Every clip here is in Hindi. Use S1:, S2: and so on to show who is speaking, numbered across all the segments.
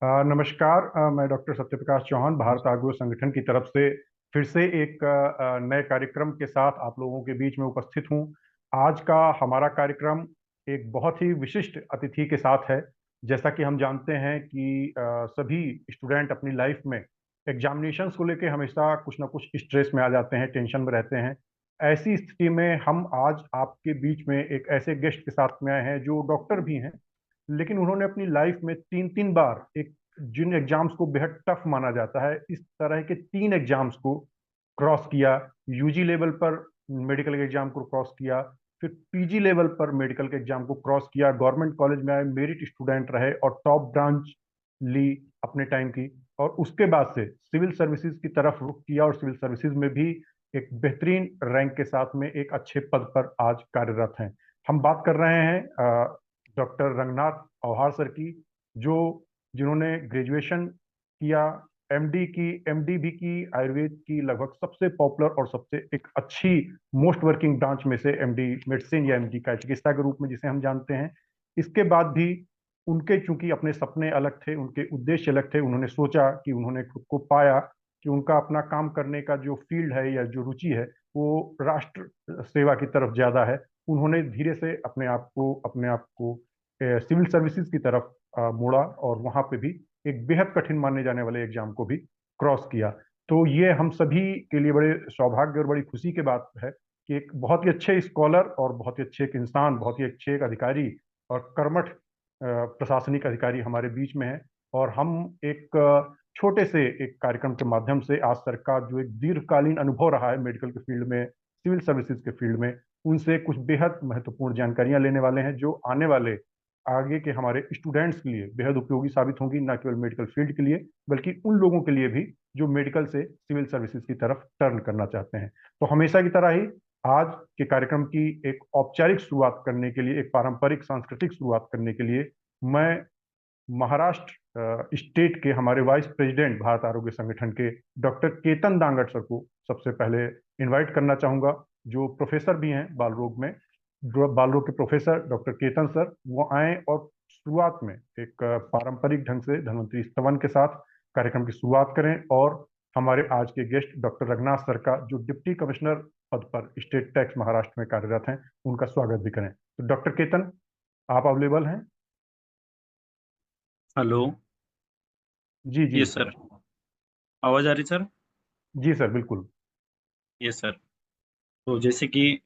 S1: नमस्कार। मैं डॉक्टर सत्यप्रकाश चौहान भारत आग्रह संगठन की तरफ से फिर से एक नए कार्यक्रम के साथ आप लोगों के बीच में उपस्थित हूं। आज का हमारा कार्यक्रम एक बहुत ही विशिष्ट अतिथि के साथ है। जैसा कि हम जानते हैं कि सभी स्टूडेंट अपनी लाइफ में एग्जामिनेशंस को लेके हमेशा कुछ ना कुछ स्ट्रेस में आ जाते हैं, टेंशन में रहते हैं। ऐसी स्थिति में हम आज आपके बीच में एक ऐसे गेस्ट के साथ में आए हैं जो डॉक्टर भी हैं, लेकिन उन्होंने अपनी लाइफ में तीन तीन बार एक जिन एग्जाम्स को बेहद टफ माना जाता है, इस तरह के तीन एग्जाम्स को क्रॉस किया। यूजी लेवल पर मेडिकल के एग्जाम को क्रॉस किया, फिर पीजी लेवल पर मेडिकल के एग्जाम को क्रॉस किया, गवर्नमेंट कॉलेज में आए, मेरिट स्टूडेंट रहे और टॉप ब्रांच ली अपने टाइम की। और उसके बाद से सिविल सर्विसेज की तरफ रुख किया और सिविल सर्विसेज में भी एक बेहतरीन रैंक के साथ में एक अच्छे पद पर आज कार्यरत हैं। हम बात कर रहे हैं डॉक्टर रंगनाथ औहार सर की, जो जिन्होंने ग्रेजुएशन किया, एमडी की, एमडी भी की, आयुर्वेद की लगभग सबसे पॉपुलर और सबसे एक अच्छी मोस्ट वर्किंग ब्रांच में से एमडी मेडिसिन या एमडी का चिकित्सा के रूप में जिसे हम जानते हैं। इसके बाद भी उनके चूंकि अपने सपने अलग थे, उनके उद्देश्य अलग थे, उन्होंने सोचा कि उन्होंने खुद को पाया कि उनका अपना काम करने का जो फील्ड है या जो रुचि है वो राष्ट्र सेवा की तरफ ज्यादा है। उन्होंने धीरे से अपने आप को सिविल सर्विसेज की तरफ मोड़ा और वहां पे भी एक बेहद कठिन माने जाने वाले एग्जाम को भी क्रॉस किया। तो ये हम सभी के लिए बड़े सौभाग्य और बड़ी खुशी की बात है कि एक बहुत ही अच्छे स्कॉलर और बहुत ही अच्छे एक इंसान, बहुत ही अच्छे एक अधिकारी और कर्मठ प्रशासनिक अधिकारी हमारे बीच में है। और हम एक छोटे से एक कार्यक्रम के माध्यम से आज सर का जो एक दीर्घकालीन अनुभव रहा है मेडिकल के फील्ड में, सिविल सर्विसेज के फील्ड में, उनसे कुछ बेहद महत्वपूर्ण जानकारियां लेने वाले हैं जो आने वाले आगे के हमारे स्टूडेंट्स के लिए बेहद उपयोगी साबित होंगी, न केवल मेडिकल फील्ड के लिए बल्कि उन लोगों के लिए भी जो मेडिकल से सिविल सर्विसेज की तरफ टर्न करना चाहते हैं। तो हमेशा की तरह ही आज के कार्यक्रम की एक औपचारिक शुरुआत करने के लिए, एक पारंपरिक सांस्कृतिक शुरुआत करने के लिए मैं महाराष्ट्र स्टेट के हमारे वाइस प्रेसिडेंट भारत आरोग्य संगठन के डॉक्टर केतन दांगट सर को सबसे पहले इनवाइट करना चाहूंगा, जो प्रोफेसर भी हैं बाल रोग में। जो बाल रोग के प्रोफेसर डॉक्टर केतन सर वो आए और शुरुआत में एक पारंपरिक ढंग से धन्वंतरि स्तवन के साथ कार्यक्रम की शुरुआत करें और हमारे आज के गेस्ट डॉक्टर रघुनाथ सर का, जो डिप्टी कमिश्नर पद पर स्टेट टैक्स महाराष्ट्र में कार्यरत हैं, उनका स्वागत भी करें। तो डॉक्टर केतन, आप अवेलेबल हैं?
S2: हेलो।
S1: जी जी।
S2: Yes sir. आवाज आ रही सर?
S1: जी सर, बिल्कुल।
S2: Yes sir. तो जैसे कि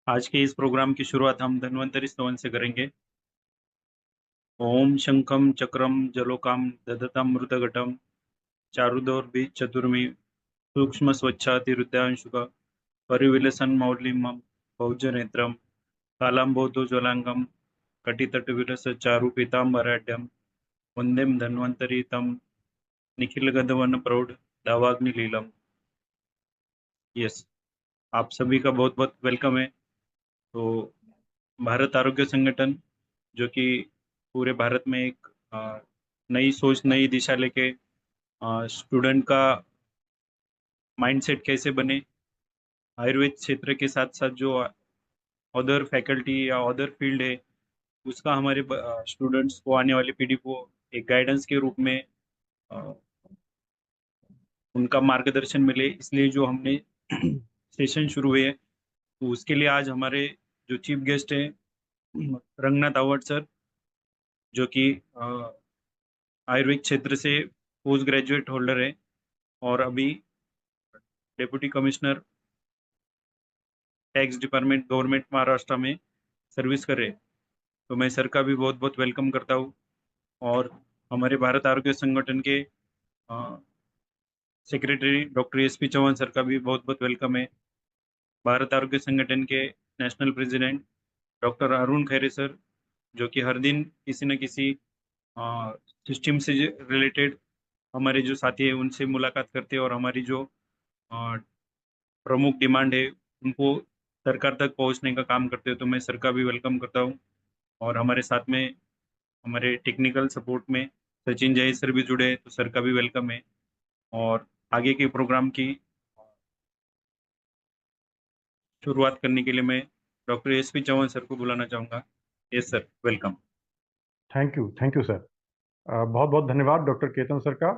S2: आज के इस प्रोग्राम की शुरुआत हम धन्वंतरि स्तवन से करेंगे। ओम शंखम चक्रम जलोकाम ददताम मृतघटम चारुदौर्भि चतुर्मी सूक्ष्म स्वच्छातिरुद्यांशुका परिविलसन मौलिमम बहुजनेत्रम कालाम्बोधो ज्वलांगम कटितटविलस चारु पीताम्बराढ्यम वंदेम धन्वंतरि तम निखिल गदवन प्रौढ़ दावाग्नि लीलम। यस, आप सभी का बहुत बहुत वेलकम है। तो भारत आरोग्य संगठन, जो कि पूरे भारत में एक नई सोच नई दिशा लेके स्टूडेंट का माइंडसेट कैसे बने, आयुर्वेद क्षेत्र के साथ साथ जो अदर फैकल्टी या अदर फील्ड है उसका हमारे स्टूडेंट्स को, आने वाली पीढ़ी को एक गाइडेंस के रूप में अ, उनका मार्गदर्शन मिले, इसलिए जो हमने सेशन शुरू हुए है, तो उसके लिए आज हमारे जो चीफ गेस्ट हैं रंगनाथ अवार्ड सर, जो कि आयुर्वेद क्षेत्र से पोस्ट ग्रेजुएट होल्डर है और अभी deputy commissioner tax department government Maharashtra में सर्विस कर रहे हैं। तो मैं सर का भी बहुत बहुत वेलकम करता हूँ। और हमारे भारत आरोग्य संगठन के secretary doctor S P Chauhan sir का भी बहुत बहुत वेलकम है। भारत आरोग्य संगठन के national president doctor Arun Khaire sir, जो कि हर दिन किसी न किसी सिस्टम से रिलेटेड हमारे जो साथी है उनसे मुलाकात करते हैं और हमारी जो अ, प्रमुख डिमांड है उनको सरकार तक पहुंचने का काम करते हो। तो मैं सर का भी वेलकम करता हूँ। और हमारे साथ में हमारे टेक्निकल सपोर्ट में सचिन जय सर भी जुड़े हैं, तो सर का भी वेलकम है। और आगे के प्रोग्राम की शुरुआत करने के लिए मैं doctor S P Chauhan sir को बुलाना चाहूँगा। Yes sir, welcome.
S1: Thank you sir. बहुत बहुत धन्यवाद डॉक्टर केतन सर का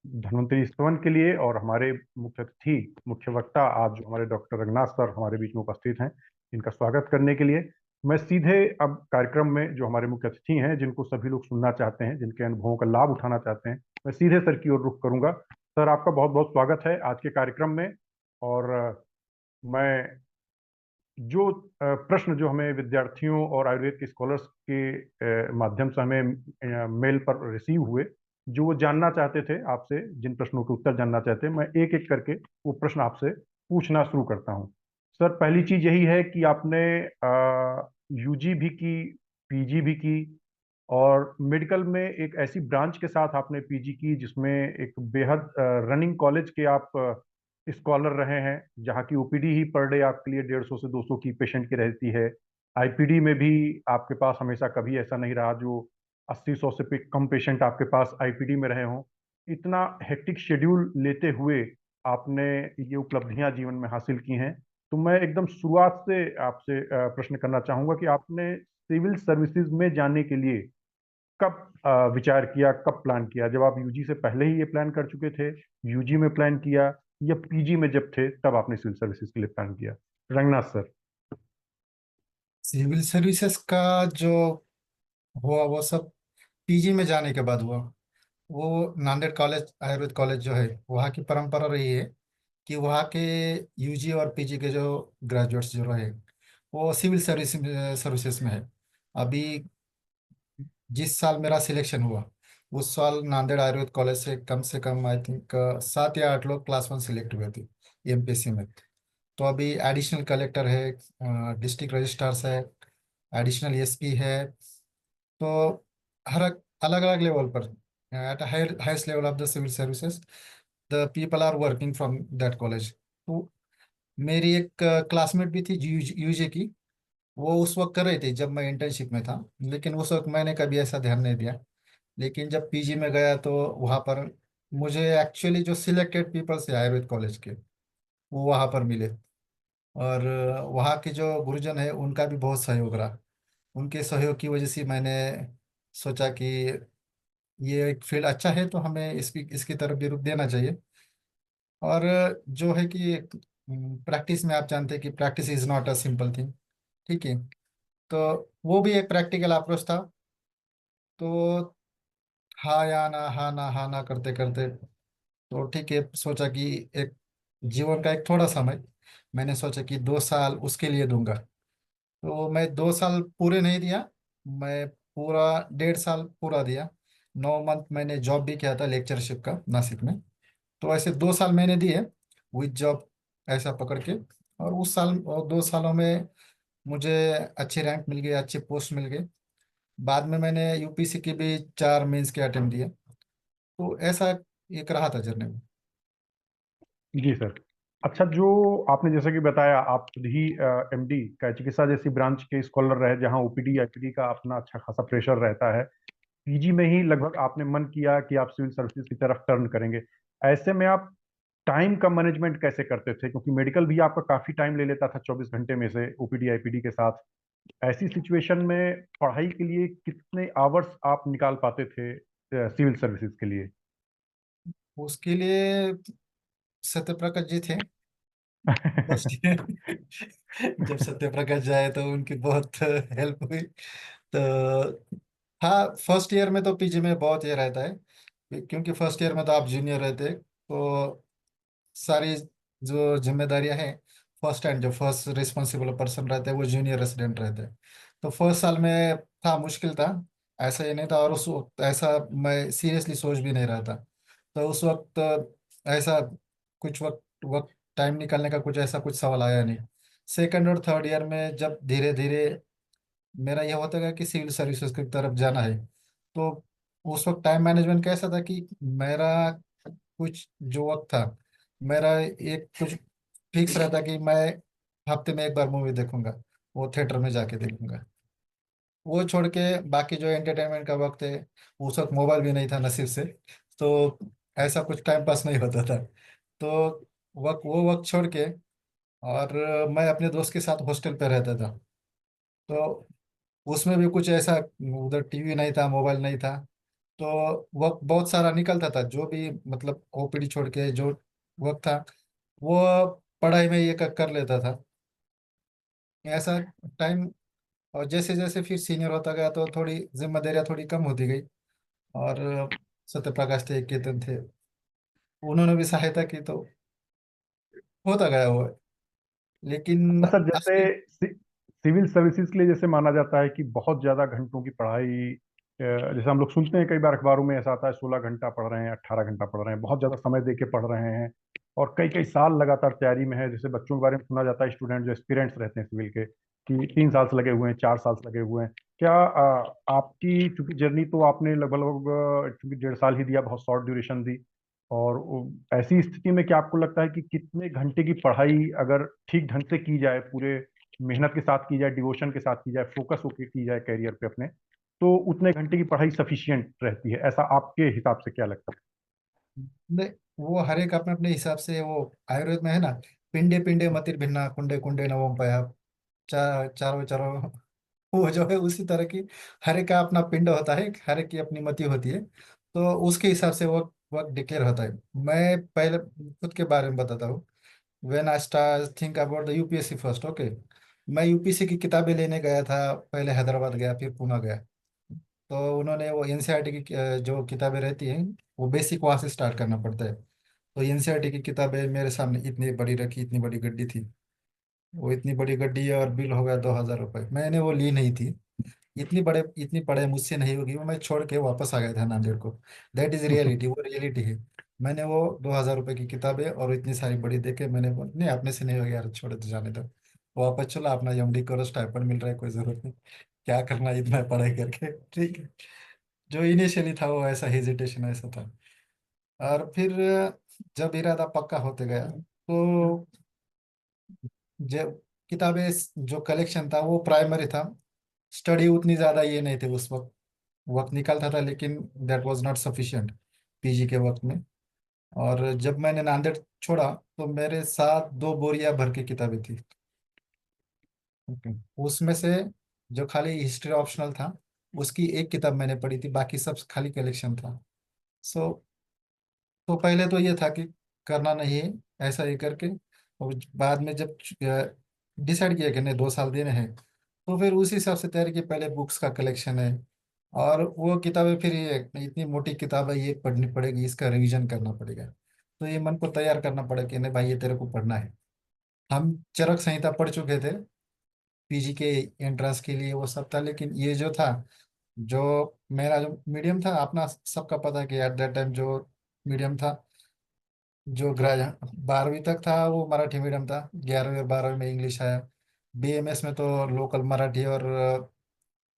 S1: धन्वंतरी स्तवन के लिए। और हमारे मुख्य अतिथि, मुख्य वक्ता आज जो हमारे डॉक्टर रंगनाथ सर हमारे बीच में उपस्थित हैं, इनका स्वागत करने के लिए मैं सीधे अब कार्यक्रम में जो हमारे मुख्य अतिथि हैं, जिनको सभी लोग सुनना चाहते हैं, जिनके अनुभवों का लाभ उठाना चाहते हैं, मैं सीधे सर की ओर रुख करूंगा। सर, आपका बहुत बहुत स्वागत है आज के कार्यक्रम में। और मैं जो प्रश्न जो हमें विद्यार्थियों और आयुर्वेद के स्कॉलर्स के माध्यम से हमें मेल पर रिसीव हुए, जो वो जानना चाहते थे आपसे, जिन प्रश्नों के उत्तर जानना चाहते हैं, मैं एक एक करके वो प्रश्न आपसे पूछना शुरू करता हूँ। सर, पहली चीज यही है कि आपने यूजी भी की, पीजी भी की, और मेडिकल में एक ऐसी ब्रांच के साथ आपने पीजी की जिसमें एक बेहद रनिंग कॉलेज के आप स्कॉलर रहे हैं, जहाँ की ओपीडी ही पर डे आपके लिए 150 से 200 की पेशेंट की रहती है। आईपीडी में भी आपके पास हमेशा कभी ऐसा नहीं रहा जो 80-100 से कम पेशेंट आपके पास आईपीडी में रहे हों। इतना हेक्टिक शेड्यूल लेते हुए आपने ये उपलब्धियां जीवन में हासिल की हैं। तो मैं एकदम शुरुआत से आपसे प्रश्न करना चाहूंगा कि आपने सिविल सर्विसेज में जाने के लिए कब विचार किया, कब प्लान किया? जब आप यूजी से पहले ही ये प्लान कर चुके थे, यूजी में प्लान किया, या पीजी में जब थे तब आपने सिविल सर्विसेज के लिए प्लान किया? रंगनाथ सर।
S3: सिविल सर्विसेज का जो हुआ वो सब पीजी में जाने के बाद हुआ। वो नांदेड़ कॉलेज, आयुर्वेद कॉलेज जो है, वहाँ की परंपरा रही है कि वहाँ के यूजी और पीजी के जो ग्रेजुएट्स जो रहे वो सिविल सर्विसेज में है। अभी जिस साल मेरा सिलेक्शन हुआ उस साल नांदेड़ आयुर्वेद कॉलेज से कम आई थिंक 7 या 8 लोग क्लास 1 सिलेक्ट हुए थे एमपीएससी में। तो अभी एडिशनल कलेक्टर है, डिस्ट्रिक्ट रजिस्ट्रार्स है, एडिशनल एसपी है। तो हर अलग अलग लेवल पर at highest level of the civil services the people are working from that college. तो मेरी एक क्लासमेट भी थी यूजे की। वो उस वक्त कर रही थी जब मैं इंटर्नशिप में था, लेकिन उस वक्त मैंने कभी ऐसा ध्यान नहीं दिया। लेकिन जब पीजी में गया तो वहाँ पर मुझे एक्चुअली जो सिलेक्टेड पीपल्स है आयुर्वेद कॉलेज के, वो वहाँ पर मिले। और वहाँ के जो गुरुजन है उनका भी बहुत सहयोग रहा। उनके सहयोग की वजह से मैंने सोचा कि ये एक फील्ड अच्छा है तो हमें इसकी तरफ भी रुख देना चाहिए। और जो है कि प्रैक्टिस में आप जानते हैं कि practice is not a simple thing. ठीक है। तो वो भी एक प्रैक्टिकल अप्रोच था। तो हाँ ना करते करते तो ठीक है, सोचा कि एक जीवन का एक थोड़ा समय मैंने सोचा कि 2 साल उसके लिए दूंगा। तो मैं 2 साल पूरे नहीं दिया, मैं पूरा 1.5 साल पूरा दिया। 9 मंथ मैंने जॉब भी किया था लेक्चरशिप का नासिक में। तो ऐसे 2 साल मैंने दिए विद जॉब ऐसा पकड़ के। और उस साल और 2 सालों में मुझे अच्छे रैंक मिल गए, अच्छे पोस्ट मिल गए। बाद में मैंने यूपीसी की भी 4 मेंस के अटेम्प्ट दिए। तो ऐसा एक रहा था जर्नी में।
S1: जी सर। अच्छा, जो आपने जैसा कि बताया, आप खुद ही एमडी का चिकित्सा जैसी ब्रांच के स्कॉलर रहे, जहां ओपीडी आईपीडी का अपना अच्छा खासा प्रेशर रहता है। पीजी में ही लगभग आपने मन किया कि आप सिविल सर्विसेज की तरफ टर्न करेंगे। ऐसे में आप टाइम का मैनेजमेंट कैसे करते थे? क्योंकि मेडिकल भी आपका काफी टाइम ले लेता था 24 घंटे में से, ओपीडी आईपीडी के साथ। ऐसी सिचुएशन में पढ़ाई के लिए कितने आवर्स आप निकाल पाते थे सिविल सर्विसेज के लिए?
S3: उसके लिए सत्य प्रकाश जी थे फर्स्ट ईयर। जब सत्य प्रकाश जाए तो उनकी बहुत हेल्प हुई। तो हाँ, फर्स्ट ईयर में तो पीजी में बहुत ये रहता है, क्योंकि फर्स्ट ईयर में तो आप जूनियर रहते तो सारी जो जिम्मेदारियां हैं, फर्स्ट एंड जो फर्स्ट रिस्पॉन्सिबल पर्सन रहते हैं वो जूनियर रेसिडेंट रहते हैं। तो फर्स्ट साल में था, मुश्किल था। ऐसा ही नहीं था, और उस वक्त ऐसा मैं सीरियसली सोच भी नहीं रहा था। तो उस वक्त ऐसा कुछ वक्त टाइम निकालने का कुछ सवाल आया नहीं। सेकंड और थर्ड ईयर में जब धीरे धीरे मेरा यह होता गया कि सिविल सर्विसेज की तरफ जाना है, तो उस वक्त टाइम मैनेजमेंट कैसा था कि मेरा कुछ जो वक्त था, मेरा एक कुछ फिक्स रहता कि मैं हफ्ते में एक बार मूवी देखूंगा, वो थिएटर में जाके देखूंगा। वो छोड़ के बाकी जो एंटरटेनमेंट का वक्त है, उस वक्त मोबाइल भी नहीं था नसीब से। तो ऐसा कुछ टाइम पास नहीं होता था। तो वो वक्त छोड़ के, और मैं अपने दोस्त के साथ हॉस्टल पे रहता था। तो उसमें भी कुछ ऐसा, उधर टीवी नहीं था, मोबाइल नहीं था। तो वक्त बहुत सारा निकलता था, जो भी मतलब ओपीडी छोड़ के जो वक्त था वो पढ़ाई में ये कर लेता था ऐसा टाइम। और जैसे जैसे फिर सीनियर होता गया तो थोड़ी जिम्मेदारियां थोड़ी कम होती गई। और सत्य प्रकाश थे, केतन थे, उन्होंने भी सहायता की, तो होता गया वो। लेकिन
S1: सर जैसे
S3: असली
S1: सिविल सर्विसेज के लिए जैसे माना जाता है कि बहुत ज्यादा घंटों की पढ़ाई, जैसे हम लोग सुनते हैं कई बार अखबारों में ऐसा आता है 16 घंटा पढ़ रहे हैं, 18 घंटा पढ़ रहे हैं, बहुत ज्यादा समय दे के पढ़ रहे हैं और कई कई साल लगातार तैयारी में है। जैसे बच्चों के बारे में सुना जाता है, स्टूडेंट जो एस्पिरेंट्स रहते हैं सिविल के, कि 3 साल से लगे हुए हैं, 4 साल से लगे हुए हैं। क्या आपकी चूंकि जर्नी तो आपने लगभग लगभग चूंकि 1.5 साल ही दिया, बहुत शॉर्ट ड्यूरेशन दी, और ऐसी स्थिति में क्या आपको लगता है कि कितने घंटे की पढ़ाई अगर ठीक ढंग से की जाए, पूरे मेहनत के साथ की जाए, डिवोशन के साथ की जाए, फोकस होकर की जाए कैरियर पे अपने, तो उतने घंटे की पढ़ाई सफिशियंट रहती है? ऐसा आपके हिसाब से क्या लगता
S3: नहीं, वो हर एक अपने अपने हिसाब से, वो आयुर्वेद में है ना, पिंडे पिंडे मतिर भिन्ना कुंडे कुंडे नवम पया, चारों चारों, वो जो है उसी तरह की हर एक का अपना पिंड होता है, हर एक की अपनी मति होती है। तो उसके हिसाब से वो वक्त डिक्लेयर होता है। मैं पहले खुद के बारे में बताता हूँ। When I start think about the UPSC first, okay, मैं यूपीएससी की किताबें लेने गया था। पहले हैदराबाद गया, फिर पुणे गया। तो उन्होंने वो एनसीईआरटी की जो किताबें रहती हैं, वो बेसिक वहाँ से स्टार्ट करना पड़ता है। तो एनसीईआरटी की किताबें मेरे सामने इतनी बड़ी रखी, इतनी बड़ी गड्डी थी, वो इतनी बड़ी गड्डी है, और बिल हो गया 2,000 रुपये। मैंने वो ली नहीं थी। इतनी पढ़ाई मुझसे नहीं होगी, वो मैं छोड़ के वापस आ गया था नांदेड़ को। दैट इज
S1: है?
S3: रियलिटी, वो रियलिटी है। मैंने वो 2,000 रुपये की किताबें और इतनी सारी बड़ी देखे, मैंने बोला नहीं, अपने से नहीं होगा यार, छोड़ दे, जाने दो। वापस चला, अपना एमडी करो, स्टाइपेंड मिल रहा है, कोई जरूरत नहीं, क्या करना इतना पढ़ाई करके, ठीक है। जो इनिशियली था वो ऐसा हेजिटेशन ऐसा था। और फिर जब इरादा पक्का होते गया तो जब किताबें जो कलेक्शन था वो प्राइमरी था। स्टडी उतनी ज़्यादा ये नहीं थे उस वक्त, वक्त निकलता था, लेकिन that was not sufficient PG के वक्त में। और जब मैंने नांदेड़ छोड़ा तो मेरे साथ 2 बोरियां भर के किताबें थी। Okay. उसमें से जो खाली हिस्ट्री ऑप्शनल था, उसकी एक किताब मैंने पढ़ी थी, बाकी सब खाली कलेक्शन था। सो तो पहले तो ये था कि करना नहीं है, ऐसा ही करके। और बाद में जब डिसाइड किया कि नहीं 2 साल देने हैं, तो फिर उसी हिसाब से तैयारी की। पहले बुक्स का कलेक्शन है, और वो किताबें फिर ये इतनी मोटी किताब है, ये पढ़नी पड़ेगी, इसका रिवीजन करना पड़ेगा। तो ये मन को तैयार करना पड़ा कि नहीं भाई, ये तेरे को पढ़ना है। हम चरक संहिता पढ़ चुके थे पीजी के एंट्रेंस के लिए, वो सब था। लेकिन ये जो था, जो मेरा जो मीडियम था, अपना सबका पता है कि एट दैट टाइम जो मीडियम था, जो ग्रेज 12वीं तक था वो मराठी मीडियम था। 11वीं और 12वीं में इंग्लिश आया। बीएमएस में तो लोकल मराठी और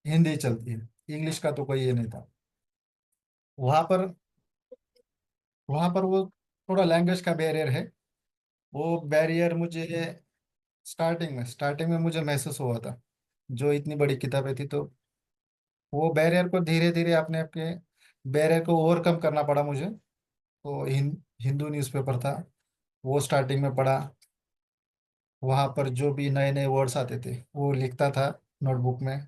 S3: हिंदी चलती है, इंग्लिश का तो कोई ये नहीं था। वहाँ पर वहाँ पर वो थोड़ा लैंग्वेज का बैरियर है। वो बैरियर मुझे स्टार्टिंग में मुझे महसूस हुआ था। जो इतनी बड़ी किताबें थी, तो वो बैरियर को धीरे धीरे अपने आपके बैरियर को ओवरकम करना पड़ा मुझे। तो हिंदू न्यूज़पेपर था, वो स्टार्टिंग में पढ़ा। वहाँ पर जो भी नए नए वर्ड्स आते थे वो लिखता था नोटबुक में,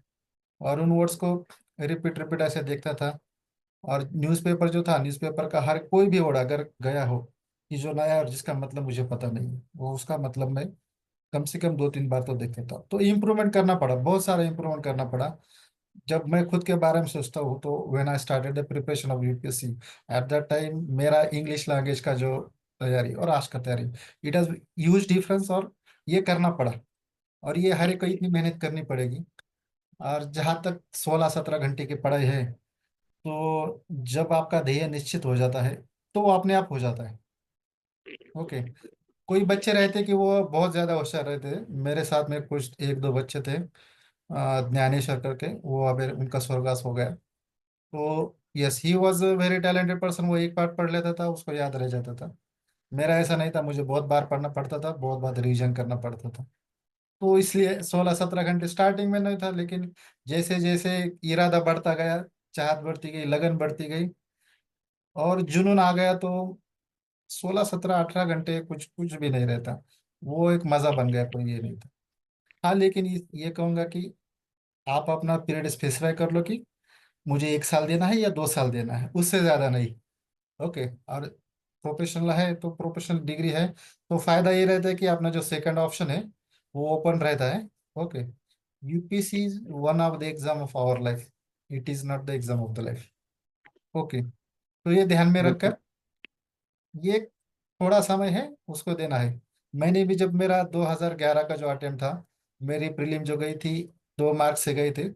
S3: और उन वर्ड्स को रिपीट रिपीट ऐसे देखता था। और न्यूज़पेपर जो था, न्यूज़पेपर का हर कोई भी वर्ड अगर गया हो कि जो नया है और जिसका मतलब मुझे पता नहीं है, वो उसका मतलब मैं कम से कम 2-3 बार तो देखता था। तो इम्प्रूवमेंट करना पड़ा, बहुत सारा इम्प्रूवमेंट करना पड़ा। जब मैं खुद के बारे में सोचता हूँ तो when I started the preparation of UPSC, at that time मेरा इंग्लिश लैंग्वेज का जो तैयारी और आज का तैयारी, इट हैज ह्यूज डिफरेंस। और ये करना पड़ा, और ये हर एक को इतनी मेहनत करनी पड़ेगी। और जहाँ तक 16-17 घंटे की पढ़ाई है, तो जब आपका ध्येय निश्चित हो जाता है तो वो अपने आप हो जाता है। ओके। कोई बच्चे रहते कि वो बहुत ज़्यादा होशियार रहते। मेरे साथ में कुछ 1-2 बच्चे थे, ज्ञानेश्वर करके, वो अभी उनका स्वर्गवास हो गया। तो yes, he was a very talented person. वो एक पार्ट पढ़ लेता था, उसको याद रह जाता था। मेरा ऐसा नहीं था, मुझे बहुत बार पढ़ना पड़ता था, बहुत बार रिवीजन करना पड़ता था। तो इसलिए 16-17 घंटे स्टार्टिंग में नहीं था, लेकिन जैसे जैसे इरादा बढ़ता गया, चाहत बढ़ती गई, लगन बढ़ती गई, और जुनून आ गया, तो 16-17-18 घंटे कुछ कुछ भी नहीं रहता। वो एक मजा बन गया, कोई ये नहीं था। हाँ, लेकिन ये कहूंगा कि आप अपना पीरियड स्पेसिफाई कर लो कि मुझे 1 साल देना है या 2 साल देना है, उससे ज्यादा नहीं। ओके। और प्रोफेशनल है तो प्रोफेशनल डिग्री है, तो फायदा ये रहता है कि अपना जो सेकंड ऑप्शन है वो ओपन रहता है। Okay. UPSC is one of the exam of our life, it is not the exam of the life. Okay. तो ये ध्यान में
S1: बिल्कुल।
S3: रखकर ये थोड़ा समय है उसको देना है। मैंने भी जब मेरा 2011 का जो अटेम्प्ट था, मेरी प्रीलिम जो गई थी 2 मार्क्स से गई थी,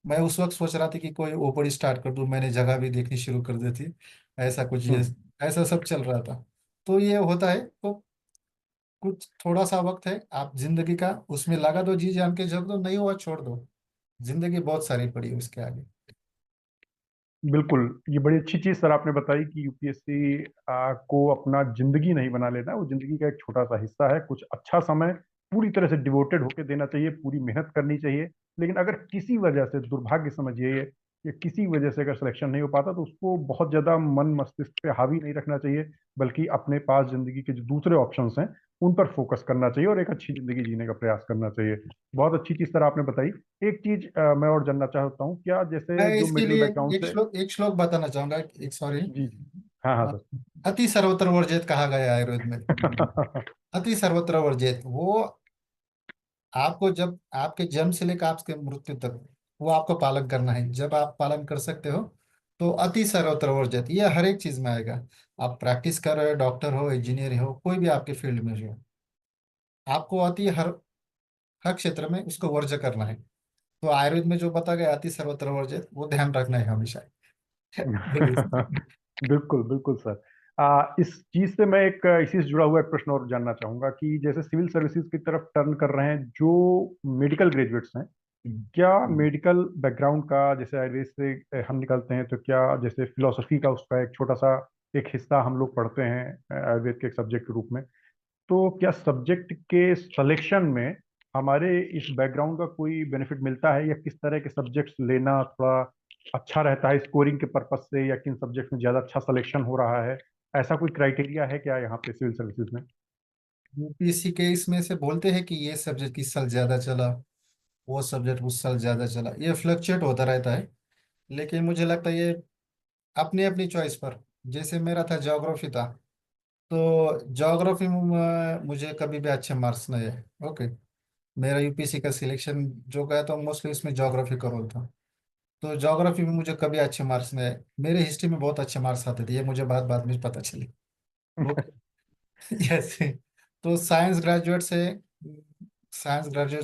S3: मैं उस वक्त सोच रहा था कि कोई ओपन स्टार्ट कर दूं, मैंने जगह भी देखनी शुरू कर दी थी, ऐसा कुछ ये
S1: हम्म।
S3: ऐसा सब चल रहा था। तो ये होता है, तो कुछ थोड़ा सा वक्त है, आप जिंदगी का उसमें लगा दो, जी जान के झोंक दो, नहीं हुआ छोड़ दो, जिंदगी बहुत सारी पड़ी है उसके आगे।
S1: बिल्कुल, ये बड़ी अच्छी चीज़ सर आपने बताई कि यूपीएससी को अपना जिंदगी नहीं बना लेना है, वो जिंदगी का एक छोटा सा हिस्सा है। कुछ अच्छा समय पूरी तरह से डिवोटेड होकर देना चाहिए, पूरी मेहनत करनी चाहिए। लेकिन अगर किसी वजह से, दुर्भाग्य समझिए, या किसी वजह से अगर सिलेक्शन नहीं हो पाता, तो उसको बहुत ज़्यादा मन मस्तिष्क पे हावी नहीं रखना चाहिए, बल्कि अपने पास जिंदगी के जो दूसरे ऑप्शंस हैं उन पर फोकस करना चाहिए और एक अच्छी जिंदगी जीने का प्रयास करना चाहिए। बहुत अच्छी चीज़ सर आपने बताई। एक चीज मैं और जानना चाहता हूँ, क्या
S3: मैं
S1: जैसे जो
S3: इसके
S1: मेडिकल
S3: लिए
S1: बैकग्राउंड
S3: एक
S1: से।
S3: श्लोक एक श्लोक बताना चाहूंगा, एक सॉरी।
S1: जी जी। हाँ हाँ सर।
S3: अति सर्वत्र वर्जित कहा गया है आयुर्वेद में। अति सर्वत्र वर्जित वो आपको जब आपके जन्म से लेकर आपके मृत्यु तक वो आपको पालन करना है। जब आप पालन कर सकते हो तो अति सर्वत्र वर्जित ये हर एक चीज में आएगा। आप प्रैक्टिस कर रहे हो, डॉक्टर हो, इंजीनियर हो, कोई भी आपके फील्ड में जो, आपको अति हर हर क्षेत्र में उसको वर्ज्य करना है। तो आयुर्वेद में जो बता गया अति सर्वत्र वर्जित, वो ध्यान रखना है हमेशा। बोलिए।
S1: बिल्कुल बिल्कुल सर। इस चीज से मैं एक इसी से जुड़ा हुआ एक प्रश्न और जानना चाहूंगा कि जैसे सिविल सर्विसेज की तरफ टर्न कर रहे हैं जो मेडिकल ग्रेजुएट्स हैं, क्या मेडिकल बैकग्राउंड का, जैसे आयुर्वेद से हम निकलते हैं, तो क्या जैसे फिलोसफी का उसका एक छोटा सा एक हिस्सा हम लोग पढ़ते हैं आयुर्वेद के एक सब्जेक्ट के रूप में, तो क्या सब्जेक्ट के सिलेक्शन में हमारे इस बैकग्राउंड का कोई बेनिफिट मिलता है, या किस तरह के सब्जेक्ट्स लेना थोड़ा अच्छा रहता है स्कोरिंग के पर्पज से, या किन सब्जेक्ट में ज़्यादा अच्छा सिलेक्शन हो रहा है? ऐसा कोई क्राइटेरिया है क्या यहाँ पे सिविल सर्विसेज में?
S3: यूपीएससी के इसमें से बोलते हैं कि ये सब्जेक्ट इस साल ज्यादा चला, वो सब्जेक्ट उस साल ज्यादा चला, ये फ्लक्चुएट होता रहता है। लेकिन मुझे लगता है ये अपनी अपनी चॉइस पर। जैसे मेरा था ज्योग्राफी था, तो ज्योग्राफी में मुझे कभी भी अच्छे मार्क्स नहीं है। ओके। मेरा यूपीएससी का सिलेक्शन जो गया था मोस्टली उसमें ज्योग्राफी का रोल था, तो ज्योग्राफी में मुझे कभी अच्छे मार्क्स नहीं आए। मेरे हिस्ट्री में बहुत अच्छे मार्क्स आते थे, ये मुझे बाद बाद में पता चली। ओके। यस। तो साइंस ग्रेजुएट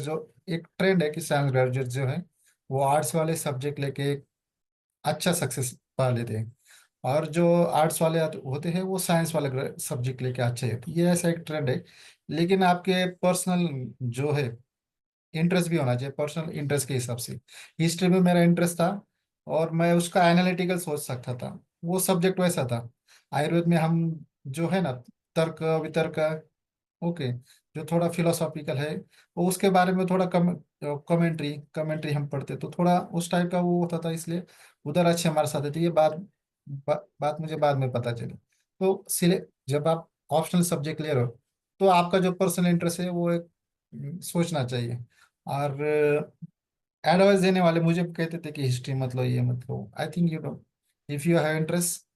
S3: जो एक ट्रेंड है कि साइंस ग्रेजुएट जो है वो आर्ट्स वाले सब्जेक्ट लेके अच्छा सक्सेस पा लेते हैं, और जो आर्ट्स वाले होते हैं वो साइंस वाले सब्जेक्ट लेके अच्छे हैं। तो ये ऐसा एक ट्रेंड है। लेकिन आपके पर्सनल जो है इंटरेस्ट भी होना चाहिए, पर्सनल इंटरेस्ट के हिसाब से। हिस्ट्री में मेरा इंटरेस्ट था और मैं उसका एनालिटिकल सोच सकता था, वो सब्जेक्ट वैसा था। आयुर्वेद में हम जो है ना, तर्क वितर्क, ओके, जो थोड़ा फिलोसॉफिकल है, वो उसके बारे में थोड़ा कमेंट्री कमेंट्री हम पढ़ते, तो थोड़ा उस टाइप का वो होता था, इसलिए उधर अच्छे मार्क्स आते थे। ये बात मुझे बाद में पता चली। तो सिले जब आप ऑप्शनल सब्जेक्ट ले रहे हो तो आपका जो पर्सनल इंटरेस्ट है वो एक सोचना चाहिए। और एडवाइस देने वाले मुझे कहते थे कि हिस्ट्री मत लो, ये मत लो। I think you know, if you have interest,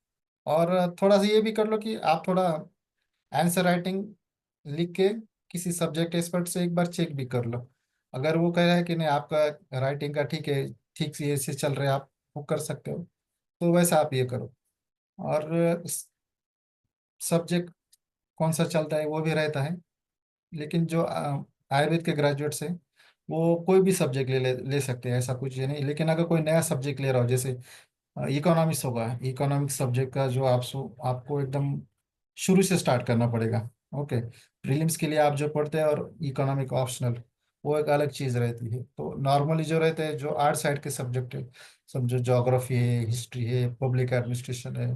S3: और थोड़ा सा ये भी कर लो कि आप थोड़ा आंसर राइटिंग लिख के किसी सब्जेक्ट एक्सपर्ट से एक बार चेक भी कर लो। अगर वो कह रहा है कि नहीं आपका राइटिंग का ठीक है, ठीक से चल रहे हैं, आप वो कर सकते हो, तो वैसा आप ये करो। और सब्जेक्ट कौन सा चलता है वो भी रहता है। लेकिन जो आयुर्वेद के ग्रेजुएट्स हैं वो कोई भी सब्जेक्ट ले सकते हैं, ऐसा कुछ ये नहीं। लेकिन अगर कोई नया सब्जेक्ट ले रहा हो, जैसे इकोनॉमिक्स होगा, इकोनॉमिक्स सब्जेक्ट का जो आपको एकदम शुरू से स्टार्ट करना पड़ेगा। ओके। प्रीलिम्स के लिए आप जो पढ़ते हैं और इकोनॉमिक ऑप्शनल, वो एक अलग चीज़ रहती है। तो नॉर्मली जो रहते हैं जो आर्ट साइड के सब्जेक्ट है, समझो ज्योग्राफी है, हिस्ट्री है, पब्लिक एडमिनिस्ट्रेशन है,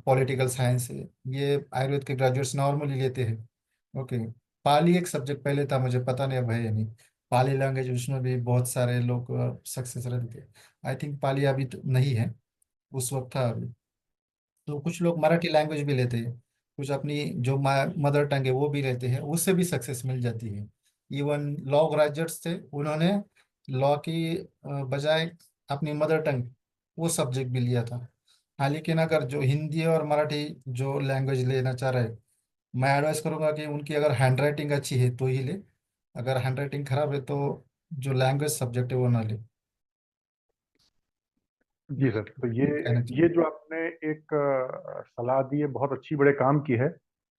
S3: पॉलिटिकल साइंस है, ये आयुर्वेद के ग्रेजुएट्स नॉर्मली लेते हैं। ओके। पाली एक सब्जेक्ट पहले था, मुझे पता नहीं अब है या नहीं। पाली लैंग्वेज, उसमें भी बहुत सारे लोग सक्सेस रहते थे। आई थिंक पाली अभी तो नहीं है, उस वक्त था अभी। तो कुछ लोग मराठी लैंग्वेज भी लेते हैं, कुछ अपनी जो मदर टंग है वो भी लेते हैं, उससे भी सक्सेस मिल जाती है। इवन लॉ ग्रेजुएट्स थे, उन्होंने लॉ की बजाय अपनी मदर टंग वो सब्जेक्ट भी लिया था। हाँ, लेकिन अगर जो हिंदी और मराठी जो लैंग्वेज लेना चाह रहे, मैं एडवाइस करूंगा कि उनकी अगर हैंड राइटिंग अच्छी है तो ही ले, अगर हैंड राइटिंग खराब है तो जो लैंग्वेज सब्जेक्ट है वो ना ले।
S1: जी
S3: ये
S1: सर, तो ये
S3: कहना
S1: ये
S3: चाहिए।
S1: जो आपने एक सलाह दी है बहुत अच्छी, बड़े काम की है।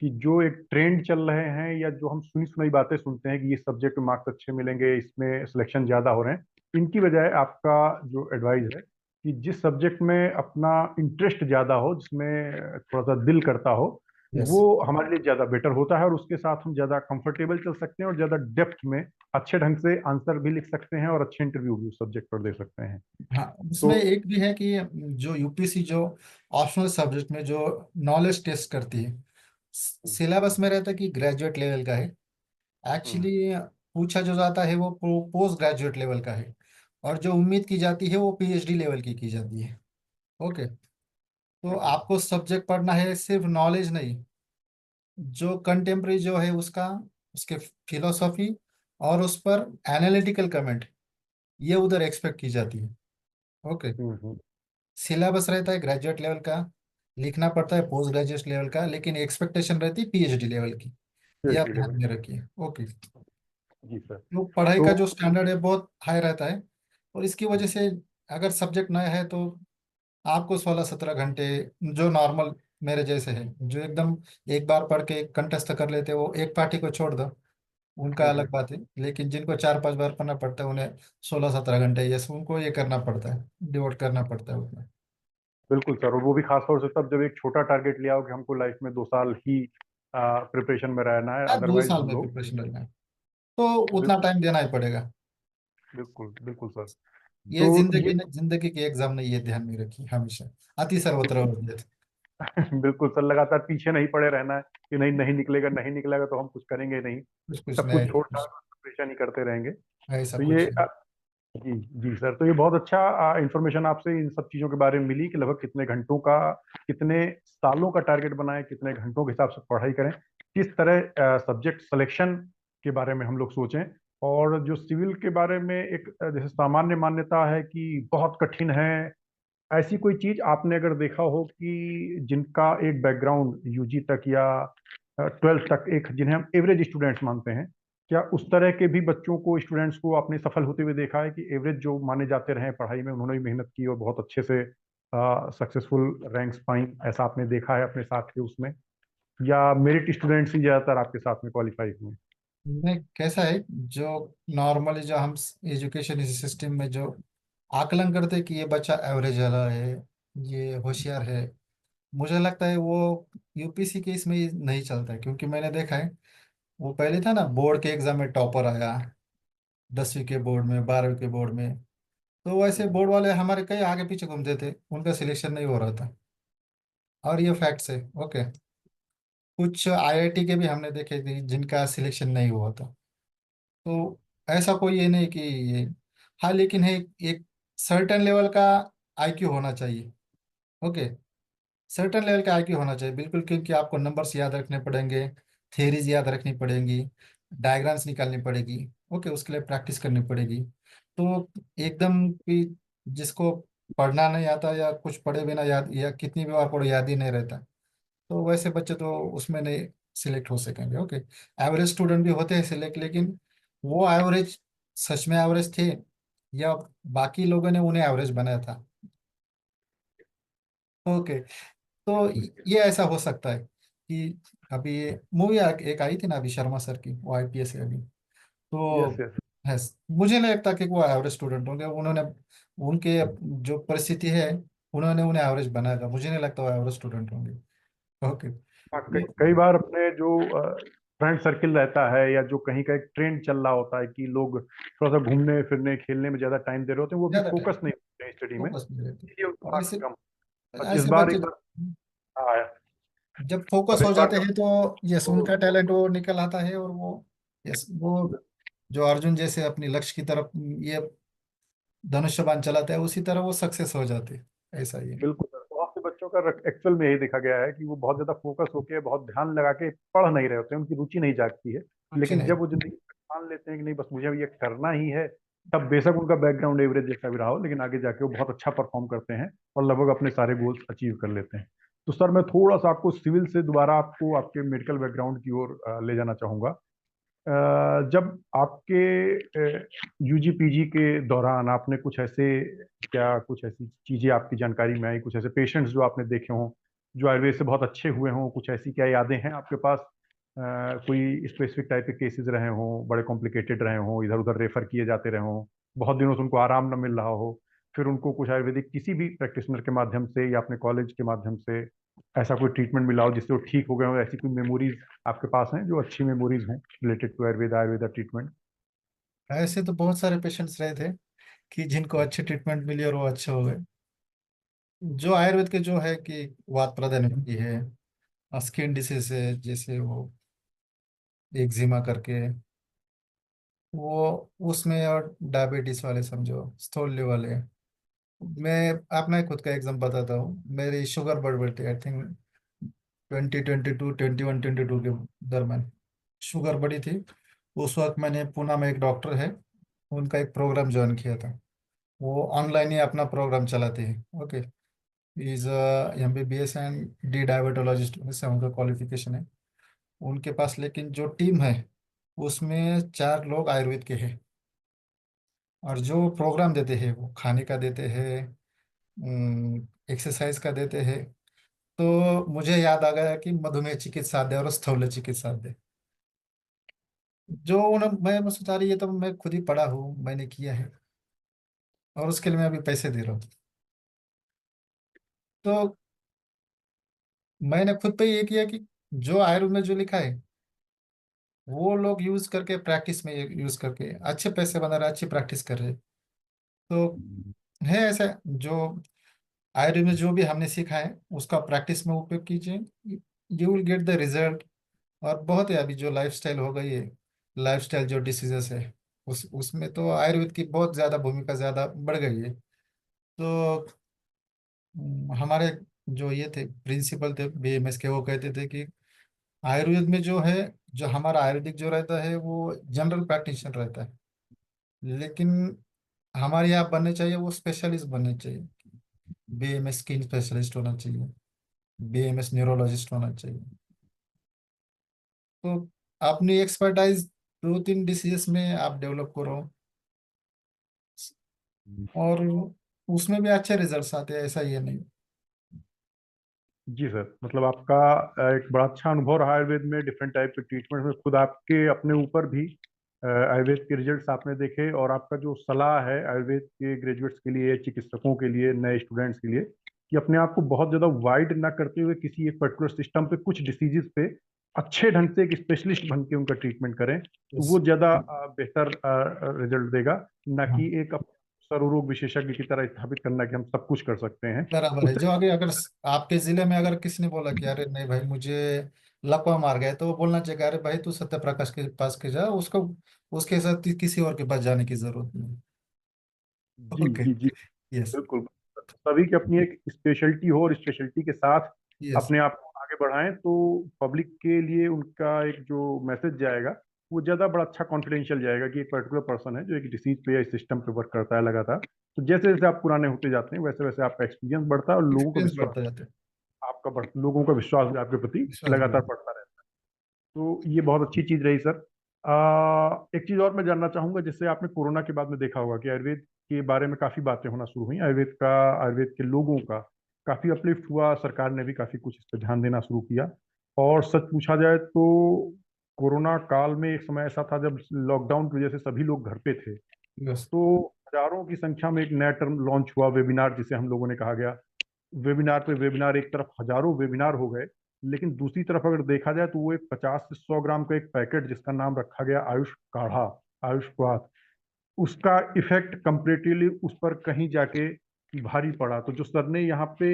S1: कि जो एक ट्रेंड चल रहे हैं या जो हम सुनी सुनाई बातें सुनते हैं कि ये सब्जेक्ट में मार्क्स अच्छे मिलेंगे, इसमें सिलेक्शन ज़्यादा हो रहे हैं, इनकी बजाय आपका जो एडवाइस है कि जिस सब्जेक्ट में अपना इंटरेस्ट ज़्यादा हो, जिसमें थोड़ा सा दिल करता हो,
S3: यस।
S1: वो हमारे लिए ज़्यादा बेटर होता है, और उसके साथ हम ज़्यादा कंफर्टेबल चल सकते हैं और ज़्यादा डेप्थ में अच्छे ढंग से आंसर भी लिख सकते हैं और अच्छे इंटरव्यू भी उस सब्जेक्ट पर दे सकते हैं।
S3: हाँ,
S1: तो
S3: उसमें एक भी है कि जो यूपीसी जो ऑप्शनल सब्जेक्ट में जो नॉलेज टेस्ट करती है, सिलेबस में रहता है कि ग्रेजुएट लेवल का है।
S1: हम्म,
S3: एक्चुअली पूछा जो जाता है वो पोस्ट ग्रेजुएट लेवल का है, और जो उम्मीद की जाती है वो पीएचडी लेवल की जाती है। ओके, तो
S1: हम्म,
S3: आपको सब्जेक्ट पढ़ना है, सिर्फ नॉलेज नहीं, जो कंटेम्प्रेरी जो है उसका, उसके फिलोसॉफी और उस पर एनालिटिकल कमेंट, ये उधर एक्सपेक्ट की जाती है। ओके,
S1: हम्म, हम्म।
S3: सिलेबस रहता है ग्रेजुएट लेवल का, लिखना पड़ता है पोस्ट ग्रेजुएट लेवल का, लेकिन एक्सपेक्टेशन रहती है पीएचडी लेवल की। ये आप
S1: पीएचडी
S3: ध्यान
S1: लेवल।
S3: में रखिए। ओके,
S1: जी सर।
S3: तो पढ़ाई
S1: तो
S3: का जो स्टैंडर्ड है बहुत हाई रहता है, और इसकी वजह से अगर सब्जेक्ट नया है तो आपको 16-17 घंटे, जो नॉर्मल मेरे जैसे हैं जो एकदम एक बार पढ़ के कंठस्थ कर लेते हैं, वो एक पार्टी को छोड़ दो, उनका
S1: हम्म,
S3: अलग बात है। लेकिन जिनको 4-5 बार पढ़ना पड़ता है उन्हें 16-17 घंटे, यस, उनको ये करना पड़ता है, डिवोट करना पड़ता है उतना।
S1: बिल्कुल सर, और वो भी खास तौर से तब जब एक छोटा टारगेट लिया हो कि हमको लाइफ में 2 साल ही प्रिपरेशन में रहना है,
S3: हाँ, दो
S1: अदरवाइज
S3: साल
S1: हम
S3: में
S1: लोग।
S3: प्रिपरेशन रहना है तो उतना
S1: बिल्कुल,
S3: टाइम देना ही पड़ेगा।
S1: बिल्कुल, बिल्कुल सर।
S3: ये
S1: तो
S3: जिंदगी
S1: ये
S3: जिंदगी की एग्जाम नहीं, ये ध्यान में रखिए हमेशा। अति सर्वत्र विदित।
S1: बिल्कुल सर, लगातार पीछे नहीं पड़े रहना है कि नहीं, नहीं निकलेगा, नहीं निकलेगा तो हम कुछ करेंगे नहीं,
S3: कुछ कुछ
S1: सब कुछ
S3: नहीं,
S1: छोड़ छाड़ प्रिपरेशन ही करते रहेंगे।
S3: ऐसा
S1: तो ये
S3: कुछ नहीं।
S1: जी जी सर, तो ये बहुत अच्छा इंफॉर्मेशन आपसे इन सब चीज़ों के बारे में मिली कि लगभग कितने घंटों का, कितने सालों का टारगेट बनाएं, कितने घंटों के हिसाब से पढ़ाई करें, किस तरह सब्जेक्ट सिलेक्शन के बारे में हम लोग सोचें। और जो सिविल के बारे में एक जैसे सामान्य मान्यता है कि बहुत कठिन है, ऐसी कोई चीज़ आपने अगर देखा हो कि जिनका एक बैकग्राउंड यूजी तक या 12th तक, एक जिन्हें हम एवरेज स्टूडेंट्स मानते हैं, क्या उस तरह के भी बच्चों को, स्टूडेंट्स को आपने सफल होते हुए देखा है कि एवरेज जो माने जाते रहे पढ़ाई में, उन्होंने भी मेहनत की और बहुत अच्छे से सक्सेसफुल रैंक्स पाई, ऐसा आपने देखा है अपने साथ के उसमें, या मेरिट स्टूडेंट्स ही ज़्यादातर आपके साथ में क्वालिफाई हुए?
S3: नहीं, कैसा है, जो नॉर्मली जो हम एजुकेशन सिस्टम में जो आकलन करते हैं कि ये बच्चा एवरेज वाला है, ये होशियार है, मुझे लगता है वो यूपीसी के इसमें नहीं चलता है। क्योंकि मैंने देखा है, वो पहले था ना, बोर्ड के एग्जाम में टॉपर आया, 10वीं के बोर्ड में, 12वीं के बोर्ड में, तो वैसे बोर्ड वाले हमारे कई आगे पीछे घूमते थे, उनका सिलेक्शन नहीं हो रहा था। और ये फैक्ट्स है। ओके, कुछ आईआईटी के भी हमने देखे थे जिनका सिलेक्शन नहीं हुआ था। तो ऐसा कोई ये नहीं कि ये, हाँ, लेकिन है एक सर्टेन लेवल का आईक्यू होना चाहिए। ओके, सर्टेन लेवल का आईक्यू होना चाहिए बिल्कुल, क्योंकि आपको नंबर्स याद रखने पड़ेंगे, थेरीज याद रखनी पड़ेंगी, डायग्राम्स निकालनी पड़ेगी। ओके, उसके लिए प्रैक्टिस करनी पड़ेगी। तो एकदम कि जिसको पढ़ना नहीं आता या कुछ पढ़े बिना याद, या कितनी भी बार पढ़ो याद ही नहीं रहता, तो वैसे बच्चे तो उसमें नहीं सिलेक्ट हो सकेंगे। ओके, एवरेज स्टूडेंट भी होते हैं सिलेक्ट, लेकिन वो एवरेज सच में एवरेज थे या बाकी लोगों ने उन्हें एवरेज बनाया था। ओके, तो ये ऐसा हो सकता है कि अभी मूवी एक आई थी ना अभी शर्मा सर की, वो आईपीएस है अभी,
S1: यस,
S3: तो
S1: यस।
S3: है, मुझे नहीं लगता कि वो एवरेज स्टूडेंट होंगे। उन्होंने उनके जो परिस्थिति है, उन्होंने उन्हें एवरेज बनाया था, मुझे नहीं लगता वो एवरेज स्टूडेंट होंगे। ओके,
S1: हाँ, कई बार अपने जो फ्रेंड सर्किल रहता है या जो कहीं का एक ट्रेंड चल रहा होता है कि लोग थोड़ा सा घूमने फिरने खेलने में ज्यादा टाइम दे रहे होते हैं, वो भी
S3: ज्यादा टाइम
S1: फोकस नहीं होते हैं स्टडी में,
S3: फोकस नहीं रहते,
S1: इसलिए उनका
S3: और
S1: मार्क्स
S3: ऐसे
S1: कम। और
S3: ऐसे बच्चे
S1: आया,
S3: जब फोकस
S1: और इस
S3: हो
S1: बार
S3: जाते
S1: जब
S3: हैं तो यस,
S1: तो
S3: उनका टैलेंट वो निकल आता है, और वो यस, वो जो अर्जुन जैसे अपनी लक्ष्य की तरफ ये धनुष्यबाण चलाता है, उसी तरह वो सक्सेस हो जाते हैं। ऐसा ही है।
S1: बिल्कुल सर, बहुत से बच्चों का एक्चुअल में यही देखा गया है कि वो बहुत ज्यादा फोकस होके, बहुत ध्यान लगा के पढ़ नहीं रहे होते हैं, उनकी रुचि नहीं जागती है।
S3: रुचि
S1: लेकिन
S3: नहीं।
S1: जब वो जिंदगी में मान लेते हैं कि नहीं, बस मुझे अब ये करना ही है, तब बेशक उनका बैकग्राउंड एवरेज जैसा भी रहा हो, लेकिन आगे जाके वो बहुत अच्छा परफॉर्म करते हैं और लगभग अपने सारे गोल्स अचीव कर लेते हैं। तो सर मैं थोड़ा सा आपको सिविल से दोबारा आपको आपके मेडिकल बैकग्राउंड की ओर ले जाना चाहूँगा। जब आपके यूजी पीजी के दौरान आपने कुछ ऐसे, क्या कुछ ऐसी चीजें आपकी जानकारी में आई, कुछ ऐसे पेशेंट्स जो आपने देखे हों जो आयुर्वेद से बहुत अच्छे हुए हों, कुछ ऐसी क्या यादें हैं आपके पास? कोई स्पेसिफिक टाइप के केसेस रहे हों, बड़े कॉम्प्लिकेटेड रहे हों, इधर उधर रेफर किए जाते रहे हों, बहुत दिनों से उनको आराम न मिल रहा हो, फिर उनको कुछ आयुर्वेदिक किसी भी प्रैक्टिशनर के माध्यम से या अपने कॉलेज के माध्यम से ऐसा कोई ट्रीटमेंट मिला हो जिससे वो ठीक हो गए हो, ऐसी कोई मेमोरीज आपके पास हैं जो अच्छी मेमोरीज हैं रिलेटेड टू आयुर्वेदा ट्रीटमेंट?
S3: ऐसे तो बहुत सारे पेशेंट्स रहे थे कि जिनको अच्छी ट्रीटमेंट मिली और वो अच्छे हो गए। जो आयुर्वेद के जो है कि वात प्रदान होती है, स्किन डिसीज है, जैसे वो एक्जिमा करके, वो उसमें, और डायबिटीज वाले समझो, स्थूल्य वाले। मैं अपना ही खुद का एग्जाम बताता हूँ। मेरी शुगर बढ़ बढ़ थी, आई थिंक 2022 21 22 के दरम्यान शुगर बढ़ी थी। उस वक्त मैंने पुणे में एक डॉक्टर है, उनका एक प्रोग्राम ज्वाइन किया था। वो ऑनलाइन ही अपना प्रोग्राम चलाते हैं। Okay, is MBBS and D diabetologist, वैसे उनका क्वालिफिकेशन है उनके पास। लेकिन जो टीम है उसमें 4 लोग आयुर्वेद के हैं, और जो प्रोग्राम देते हैं वो खाने का देते हैं, एक्सरसाइज का देते हैं। तो मुझे याद आ गया कि मधुमेह चिकित्सा दे और स्थूल चिकित्सा दे। मैं सोचा रही, ये तो मैं खुद ही पढ़ा हूँ, मैंने किया है, और उसके लिए मैं अभी पैसे दे रहा हूँ। तो मैंने खुद पे ये किया कि जो आयुर्वेद में जो लिखा है वो लोग यूज करके, प्रैक्टिस में यूज करके अच्छे पैसे बना रहे, अच्छी प्रैक्टिस कर रहे। तो है ऐसा, जो आयुर्वेद में जो भी हमने सीखा है उसका प्रैक्टिस में उपयोग कीजिए, you will get the result. और बहुत है, अभी जो लाइफस्टाइल हो गई है, लाइफस्टाइल जो डिसीजेस है, उस उसमें तो आयुर्वेद की बहुत ज़्यादा भूमिका ज़्यादा बढ़ गई है। तो हमारे जो ये थे प्रिंसिपल थे BMS के, वो कहते थे कि आयुर्वेद में जो है, जो हमारा आयुर्वेदिक जो रहता है वो जनरल प्रैक्टिशनर रहता है, लेकिन हमारे यहाँ बनने चाहिए वो स्पेशलिस्ट बनने चाहिए। BMS स्किन स्पेशलिस्ट होना चाहिए, BMS न्यूरोलॉजिस्ट होना चाहिए। तो अपनी एक्सपर्टाइज 2 3 डिसीजेस में आप डेवलप करो, और उसमें भी अच्छे रिजल्ट्स आते हैं, ऐसा ये नहीं।
S1: जी सर, मतलब आपका एक बड़ा अच्छा अनुभव रहा आयुर्वेद में, डिफरेंट टाइप के ट्रीटमेंट में, खुद आपके अपने ऊपर भी आयुर्वेद के रिजल्ट्स आपने देखे, और आपका जो सलाह है आयुर्वेद के ग्रेजुएट्स के लिए, चिकित्सकों के लिए, नए स्टूडेंट्स के लिए, कि अपने आप को बहुत ज़्यादा वाइड ना करते हुए किसी एक पर्टिकुलर सिस्टम पे, कुछ डिसीजेस पे अच्छे ढंग से एक स्पेशलिस्ट बन के उनका ट्रीटमेंट करें, तो
S3: Yes.
S1: वो ज़्यादा बेहतर रिजल्ट देगा, ना
S3: हाँ,
S1: कि एक सर्वरोग विशेषज्ञ की तरह स्थापित करना कि हम सब कुछ कर सकते हैं।
S3: बराबर है।
S1: उस
S3: जो आगे अगर आपके जिले में अगर किसी ने बोला कि अरे नहीं भाई मुझे लकवा मार गए, तो वो बोलना चाहिए कि अरे भाई तू सत्य प्रकाश के पास के जा, उसको उसके साथ किसी और के पास जाने की जरूरत नहीं।
S1: जी
S3: ओके।
S1: जी जी,
S3: यस।
S1: बिल्कुल। सभी की अपनी एक स्पेशलिटी हो और स्पेशलिटी के साथ
S3: यस।
S1: अपने आप को आगे बढ़ाएं, तो पब्लिक के लिए उनका एक जो मैसेज जाएगा वो ज़्यादा बड़ा अच्छा कॉन्फिडेंशियल जाएगा कि एक पर्टिकुलर पर्सन है जो एक डिसीज पे या सिस्टम पे वर्क करता है लगातार। तो जैसे जैसे आप पुराने होते जाते हैं वैसे वैसे आपका एक्सपीरियंस बढ़ता है और लोगों का
S3: एक्सपीरियंस
S1: विश्वास,
S3: बढ़ता जाता है,
S1: लोगों का विश्वास भी आपके प्रति
S3: विश्वास
S1: लगातार
S3: बढ़ता
S1: बढ़ता रहता है। तो ये बहुत अच्छी चीज रही सर। एक चीज और मैं जानना चाहूंगा, जैसे आपने कोरोना के बाद में देखा होगा कि आयुर्वेद के बारे में काफी बातें होना शुरू हुई, आयुर्वेद के लोगों का काफी अपलिफ्ट हुआ, सरकार ने भी काफी कुछ इस पर ध्यान देना शुरू किया। और सच पूछा जाए तो कोरोना काल में एक समय ऐसा था जब लॉकडाउन की वजह से सभी लोग घर पे थे,
S3: है। यस।
S1: तो हजारों की संख्या में एक नया टर्म लॉन्च हुआ, वेबिनार जिसे हम लोगों ने कहा गया। वेबिनार पे वेबिनार, एक तरफ हजारों वेबिनार हो गए, लेकिन दूसरी तरफ अगर देखा जाए तो वो एक 50 से 100 ग्राम का एक पैकेट जिसका नाम रखा गया आयुष काढ़ा, आयुष क्वाथ, उसका इफेक्ट कंपेरेटिवली उस पर कहीं जाके भारी पड़ा। तो जो सर ने यहाँ पे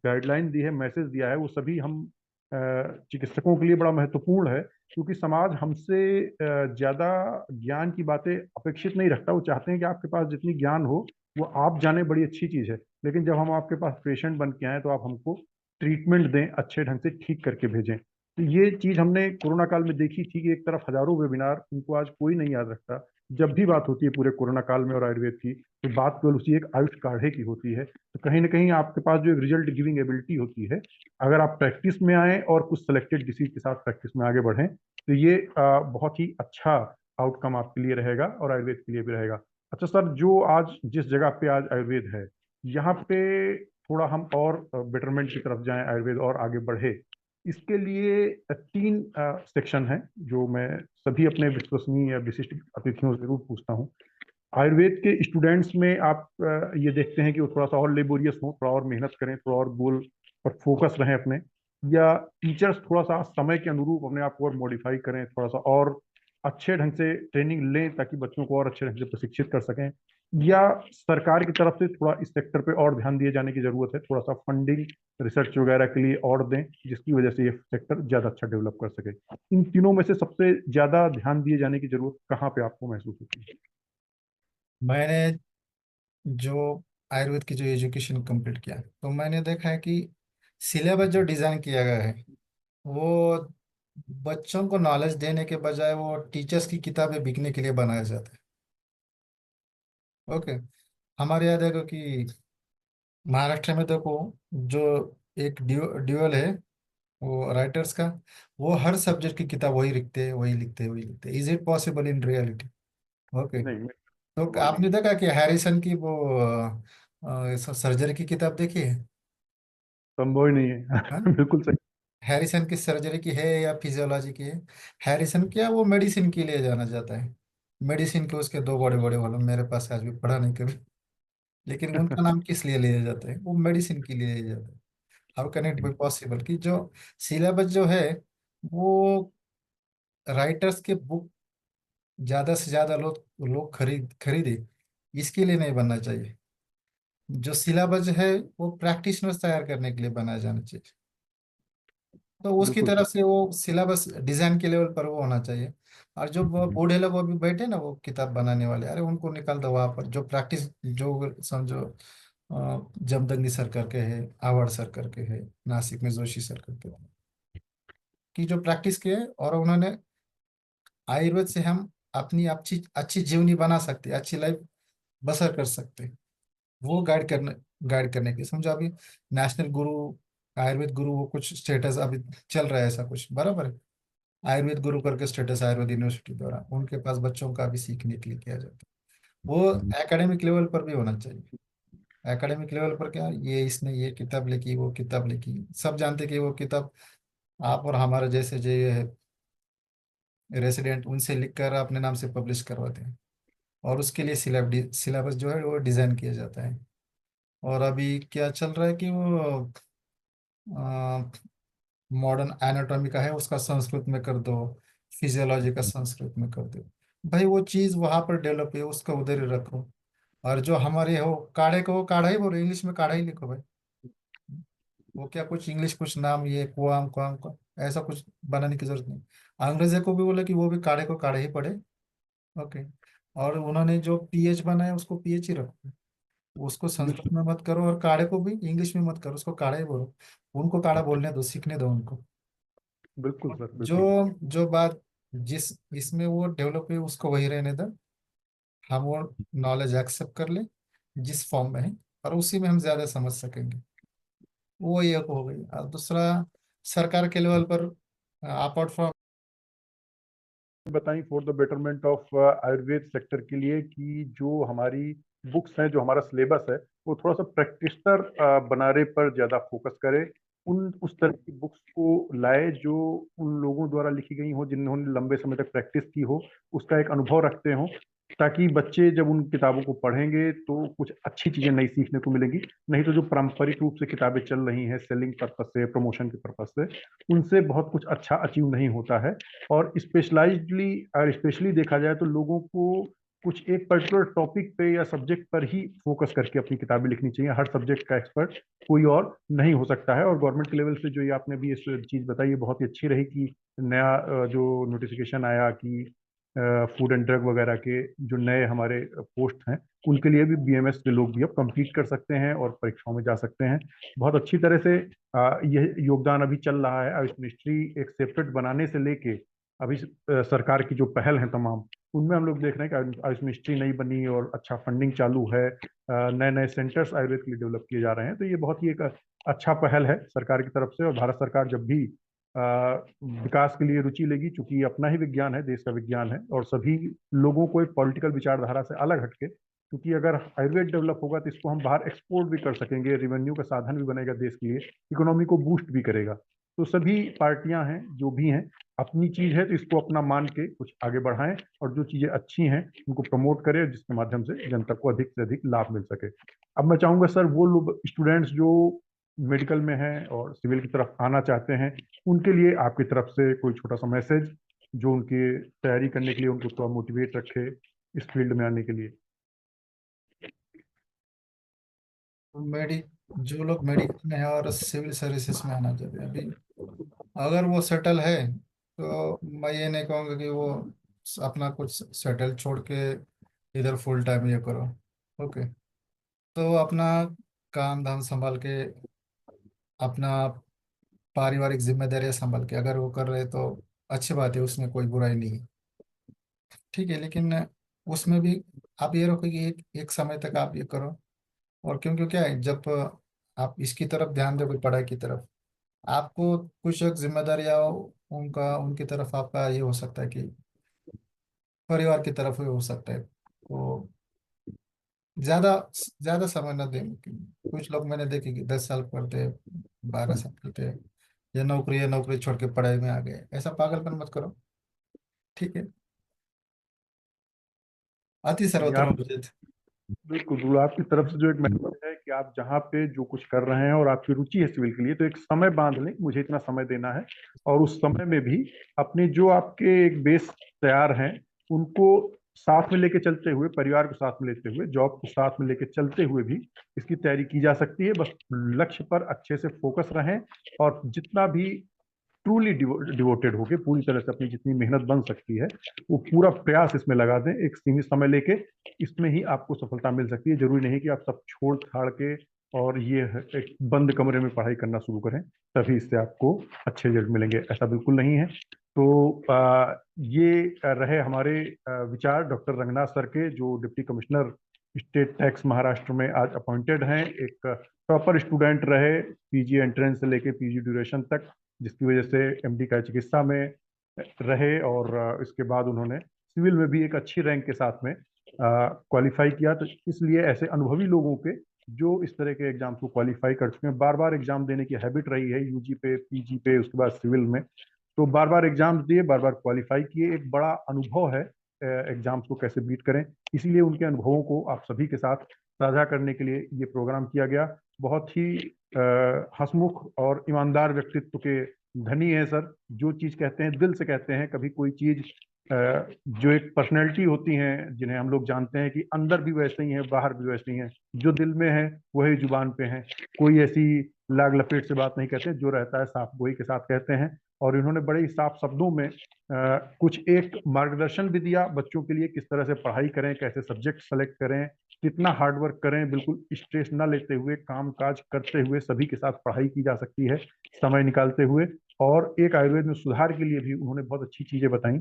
S1: गाइडलाइन दी है, मैसेज दिया है, वो सभी हम चिकित्सकों के लिए बड़ा महत्वपूर्ण है, क्योंकि समाज हमसे ज्यादा ज्ञान की बातें अपेक्षित नहीं रखता। वो चाहते हैं कि आपके पास जितनी ज्ञान हो वो आप जाने, बड़ी अच्छी चीज है, लेकिन जब हम आपके पास पेशेंट बन के आए तो आप हमको ट्रीटमेंट दें, अच्छे ढंग से ठीक करके भेजें। तो ये चीज हमने कोरोना काल में देखी थी कि एक तरफ हजारों वेबिनार, उनको आज कोई नहीं याद रखता, जब भी बात होती है पूरे कोरोना काल में और आयुर्वेद की, तो बात केवल उसी एक आयुष काढ़े की होती है। तो कहीं ना कहीं आपके पास जो एक रिजल्ट गिविंग एबिलिटी होती है, अगर आप प्रैक्टिस में आए और कुछ सेलेक्टेड डिसीज के साथ प्रैक्टिस में आगे बढ़ें, तो ये बहुत ही अच्छा आउटकम आपके लिए रहेगा और आयुर्वेद के लिए भी रहेगा। अच्छा सर, जो आज जिस जगह पे आज आयुर्वेद है, यहाँ पे थोड़ा हम और बेटरमेंट की तरफ जाएं, आयुर्वेद और आगे बढ़े, इसके लिए तीन सेक्शन हैं जो मैं सभी अपने विश्वसनीय या विशिष्ट अतिथियों से जरूर पूछता हूँ। आयुर्वेद के स्टूडेंट्स में आप ये देखते हैं कि वो थोड़ा सा और लेबोरियस हो, थोड़ा और मेहनत करें, थोड़ा और गोल पर फोकस रहें अपने, या टीचर्स थोड़ा सा समय के अनुरूप अपने आप को और मॉडिफाई करें, थोड़ा सा और अच्छे ढंग से ट्रेनिंग लें ताकि बच्चों को और अच्छे ढंग से प्रशिक्षित कर सकें, या सरकार की तरफ से थोड़ा इस सेक्टर पे और ध्यान दिए जाने की जरूरत है, थोड़ा सा फंडिंग रिसर्च वगैरह के लिए और दें जिसकी वजह से ये सेक्टर ज्यादा अच्छा डेवलप कर सके। इन तीनों में से सबसे ज्यादा ध्यान दिए जाने की जरूरत कहाँ पे आपको महसूस होती है?
S3: मैंने जो आयुर्वेद की जो एजुकेशन कंप्लीट किया, तो मैंने देखा है कि सिलेबस जो डिजाइन किया गया है, वो बच्चों को नॉलेज देने के बजाय वो टीचर्स की किताबें बिकने के लिए बनाया जाता है। ओके। हमारे यहाँ देखो कि महाराष्ट्र में देखो, जो एक ड्यूअल है वो राइटर्स का, वो हर सब्जेक्ट की किताब वही लिखते हैं, वही लिखते हैं, वही लिखते हैं। Is it possible in reality? Okay.
S1: नहीं,
S3: तो
S1: संभव नहीं
S3: आपने
S1: है।
S3: देखा कि हैरिसन की वो सर्जरी की किताब देखी है?
S1: संभव ही नहीं है।
S3: हाँ?
S1: बिल्कुल सही।
S3: हैरिसन की सर्जरी की है या फिजियोलॉजी की है? हैरिसन क्या, वो मेडिसिन के लिए जाना जाता है। मेडिसिन के उसके दो बड़े बड़े वालों मेरे पास आज भी पढ़ा नहीं कभी, लेकिन उनका नाम किस लिए लिया जाता है? वो मेडिसिन के लिए लिया जाता है। How can it be possible कि जो सिलेबस जो है वो राइटर्स के बुक ज्यादा से ज्यादा लोग लोग खरीदे, इसके लिए नहीं बनना चाहिए। जो सिलेबस है वो प्रैक्टिशनर्स तैयार करने के लिए बनाया जाना चाहिए। तो उसकी
S1: बिल्कुल
S3: तरफ
S1: सही।
S3: से वो सिलेबस डिजाइन के लेवल पर वो होना चाहिए। और जो वो बूढ़े लोग वो भी बैठे ना, वो किताब बनाने वाले, अरे उनको निकाल दो वहां पर। जो प्रैक्टिस, जो समझो जमदग्नि सर करके है, आवाड़ सर करके है, नासिक में जोशी सर करके है, कि जो प्रैक्टिस किए और उन्होंने आयुर्वेद से हम अपनी अच्छी अच्छी जीवनी बना सकते, अच्छी लाइफ बसर कर सकते, वो गाइड करने के समझो अभी नेशनल गुरु, आयुर्वेद गुरु, वो कुछ स्टेटस अभी चल रहा है, ऐसा कुछ बराबर है। आयुर्वेद गुरु करके स्टेटस आयुर्वेद यूनिवर्सिटी द्वारा उनके पास बच्चों का भी सीखने के लिए किया जाता है। वो एकेडमिक लेवल पर भी होना चाहिए। एकेडमिक लेवल पर क्या, ये इसने ये किताब लिखी, वो किताब लिखी, सब जानते कि वो किताब आप और हमारे जैसे जो ये रेसिडेंट उनसे लिखकर अपने नाम से पब्लिश करवाते हैं, और उसके लिए सिलेबस जो है वो डिजाइन किया जाता है। और अभी क्या चल रहा है कि वो मॉडर्न एनाटॉमी का है, उसका संस्कृत में कर दो, फिजियोलॉजी का संस्कृत में कर दो। भाई वो चीज वहां पर डेवलप है, उसका उधर ही रखो। और जो हमारे हो काढ़े को, वो काढ़ा ही बोलो, इंग्लिश में काढ़ा ही लिखो भाई। वो क्या कुछ इंग्लिश कुछ नाम ये कुआम कुआम को ऐसा कुछ बनाने की जरूरत नहीं। अंग्रेजों को भी बोले कि वो भी काढ़े को काढ़े ही पढ़े। ओके। और उन्होंने जो पीएच बनाया उसको पीएच ही रखो। उसको संस्कृत
S1: निश्चित।
S3: में मत करो और काढ़े को भी इंग्लिश में मत करो, उसको काढ़ा ही बोलो। उनको काढ़ा बोलने दो, सीखने दो उनको।
S1: बिल्कुल सर,
S3: जो
S1: बिल्कुल।
S3: जो बात जिस इसमें वो डेवलप है उसको वही रहने दो। हम वो नॉलेज एक्सेप्ट कर ले जिस फॉर्म में है, और उसी में हम ज्यादा समझ सकेंगे। वो ये हो गई। और दूसरा, सरकार के लेवल पर अपार्ट फ्रॉम,
S1: बताएं for the betterment of Ayurveda sector के लिए कि जो हमारी बुक्स हैं, जो हमारा सिलेबस है, वो थोड़ा सा प्रैक्टिशनर बनाने पर ज़्यादा फोकस करे। उस तरह की बुक्स को लाए जो उन लोगों द्वारा लिखी गई हो जिन्होंने लंबे समय तक प्रैक्टिस की हो, उसका एक अनुभव रखते हो, ताकि बच्चे जब उन किताबों को पढ़ेंगे तो कुछ अच्छी चीज़ें नई सीखने को मिलेंगी। नहीं तो जो पारंपरिक रूप से किताबें चल रही हैं सेलिंग पर्पज से, प्रमोशन के पर्पज से, उनसे बहुत कुछ अच्छा अचीव नहीं होता है। और स्पेशलाइज्डली और स्पेशली देखा जाए तो लोगों को कुछ एक पर्टिकुलर टॉपिक पे या सब्जेक्ट पर ही फोकस करके अपनी किताबें लिखनी चाहिए। हर सब्जेक्ट का एक्सपर्ट कोई और नहीं हो सकता है। और गवर्नमेंट के लेवल से जो ये आपने भी इस चीज़ बताई, ये बहुत ही अच्छी रही कि नया जो नोटिफिकेशन आया कि फूड एंड ड्रग वगैरह के जो नए हमारे पोस्ट हैं, उनके लिए भी बीएमएस के लोग भी अब कंप्लीट कर सकते हैं और परीक्षाओं में जा सकते हैं। बहुत अच्छी तरह से यह योगदान अभी चल रहा है। आयुष मिनिस्ट्री एक सेपरेट बनाने से लेके अभी सरकार की जो पहल है तमाम, उनमें हम लोग देख रहे हैं कि आयुष मिनिस्ट्री नई बनी और अच्छा फंडिंग चालू है, नए नए सेंटर्स आयुर्वेद के लिए डेवलप किए जा रहे हैं। तो ये बहुत ही एक अच्छा पहल है सरकार की तरफ से। और भारत सरकार जब भी विकास के लिए रुचि लेगी, चूंकि ये अपना ही विज्ञान है, देश का विज्ञान है, और सभी लोगों को एक पॉलिटिकल विचारधारा से अलग हटके, क्योंकि अगर आयुर्वेद डेवलप होगा तो इसको हम बाहर एक्सपोर्ट भी कर सकेंगे, रेवेन्यू का साधन भी बनेगा देश के लिए, इकोनॉमी को बूस्ट भी करेगा। तो सभी पार्टियां हैं जो भी हैं, अपनी चीज है तो इसको अपना मान के कुछ आगे बढ़ाएं, और जो चीजें अच्छी हैं उनको प्रमोट करें, जिसके माध्यम से जनता को अधिक से अधिक लाभ मिल सके। अब मैं चाहूंगा सर, वो लोग स्टूडेंट्स जो मेडिकल में हैं और सिविल की तरफ आना चाहते हैं, उनके लिए आपकी तरफ से कोई छोटा सा मैसेज जो उनकी तैयारी करने के लिए उनको थोड़ा मोटिवेट रखे इस फील्ड में आने के लिए।
S3: मेडि जो लोग मेडिकल में है और सिविल सर्विसेज में आना चाहते हैं, अभी अगर वो सेटल है तो मैं ये नहीं कहूँगा कि वो अपना कुछ सेटल छोड़ के इधर फुल टाइम ये करो। ओके, तो अपना काम धाम संभाल के, अपना पारिवारिक जिम्मेदारियां संभाल के अगर वो कर रहे तो अच्छी बात है, उसमें कोई बुराई नहीं है। ठीक है, लेकिन उसमें भी आप ये रखो कि एक समय तक आप ये करो। और क्योंकि क्या है, जब आप इसकी तरफ ध्यान दोगे, पढ़ाई की तरफ, आपको कुछ एक जिम्मेदारियां उनका उनकी तरफ आपका ये हो सकता है कि परिवार की तरफ ही हो सकता है। तो ज्यादा ज्यादा समय न दें। कुछ लोग मैंने देखे कि 10 साल पढ़ते, 12 साल पढ़ते, या नौकरी छोड़ के पढ़ाई में आ गए। ऐसा पागलपन मत करो। ठीक है, अति
S1: नहीं,
S3: सर्वत्र
S1: आप
S3: उचित।
S1: बिल्कुल बिल्कुल, आपकी तरफ से जो एक मैसेज है कि आप जहाँ पे जो कुछ कर रहे हैं और आपकी रुचि है सिविल के लिए, तो एक समय बांध लें, मुझे इतना समय देना है। और उस समय में भी अपने जो आपके एक बेस तैयार हैं उनको साथ में लेके चलते हुए, परिवार को साथ में लेते हुए, जॉब को साथ में लेके चलते हुए भी इसकी तैयारी की जा सकती है। बस लक्ष्य पर अच्छे से फोकस रहें, और जितना भी ट्रूली डिवोटेड होके पूरी तरह से अपनी जितनी मेहनत बन सकती है वो पूरा प्रयास इसमें लगा दें, एक सीमित समय लेके। इसमें ही आपको सफलता मिल सकती है। जरूरी नहीं कि आप सब छोड़ छाड़ के और ये एक बंद कमरे में पढ़ाई करना शुरू करें तभी इससे आपको अच्छे रिजल्ट मिलेंगे, ऐसा बिल्कुल नहीं है। तो ये रहे हमारे विचार डॉक्टर रंगनाथ सर के, जो deputy commissioner state tax Maharashtra में आज अपॉइंटेड हैं। एक प्रॉपर स्टूडेंट रहे, पीजी एंट्रेंस से लेके पीजी ड्यूरेशन तक, जिसकी वजह से एमडी का चिकित्सा में रहे, और इसके बाद उन्होंने सिविल में भी एक अच्छी रैंक के साथ में क्वालिफाई किया। तो इसलिए ऐसे अनुभवी लोगों के जो इस तरह के एग्जाम्स को क्वालिफाई कर चुके हैं, बार बार एग्जाम देने की हैबिट रही है यूजी पे, पीजी पे, उसके बाद सिविल में, तो बार बार एग्जाम्स दिए, बार बार क्वालिफाई किए, एक बड़ा अनुभव है एग्जाम्स को कैसे बीट करें। इसीलिए उनके अनुभवों को आप सभी के साथ साझा करने के लिए ये प्रोग्राम किया गया। बहुत ही हंसमुख और ईमानदार व्यक्तित्व के धनी है सर, जो चीज कहते हैं दिल से कहते हैं। कभी कोई चीज जो एक पर्सनैलिटी होती हैं जिन्हें हम लोग जानते हैं कि अंदर भी वैसे ही हैं बाहर भी वैसे ही हैं, जो दिल में है वही जुबान पे है। कोई ऐसी लाग लपेट से बात नहीं कहते, जो रहता है साफ गोई के साथ कहते हैं। और इन्होंने बड़े ही साफ शब्दों में कुछ एक मार्गदर्शन भी दिया बच्चों के लिए, किस तरह से पढ़ाई करें, कैसे सब्जेक्ट सेलेक्ट करें, कितना हार्डवर्क करें, बिल्कुल स्ट्रेस ना लेते हुए, काम काज करते हुए सभी के साथ पढ़ाई की जा सकती है समय निकालते हुए। और एक आयुर्वेद में सुधार के लिए भी उन्होंने बहुत अच्छी चीजें बताई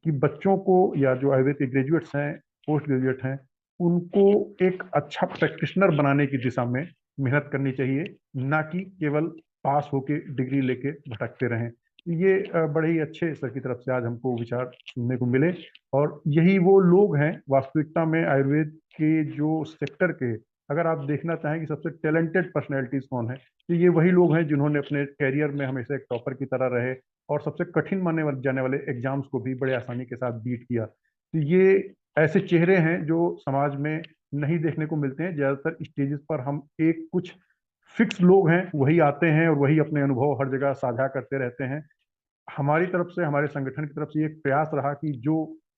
S1: कि बच्चों को, या जो आयुर्वेद के ग्रेजुएट्स हैं, पोस्ट ग्रेजुएट हैं, उनको एक अच्छा प्रैक्टिशनर बनाने की दिशा में मेहनत करनी चाहिए, ना कि केवल पास होके डिग्री लेके भटकते रहें। ये बड़े ही अच्छे सर की तरफ से आज हमको विचार सुनने को मिले। और यही वो लोग हैं वास्तविकता में आयुर्वेद के जो सेक्टर के, अगर आप देखना चाहें कि सबसे टैलेंटेड पर्सनैलिटीज कौन है, तो ये वही लोग हैं जिन्होंने अपने कैरियर में हमेशा एक टॉपर की तरह रहे और सबसे कठिन माने जाने वाले एग्जाम्स को भी बड़े आसानी के साथ बीट किया। तो ये ऐसे चेहरे हैं जो समाज में नहीं देखने को मिलते हैं। ज्यादातर स्टेजेस पर हम एक कुछ फिक्स लोग हैं, वही आते हैं और वही अपने अनुभव हर जगह साझा करते रहते हैं। हमारी तरफ से, हमारे संगठन की तरफ से एक प्रयास रहा कि जो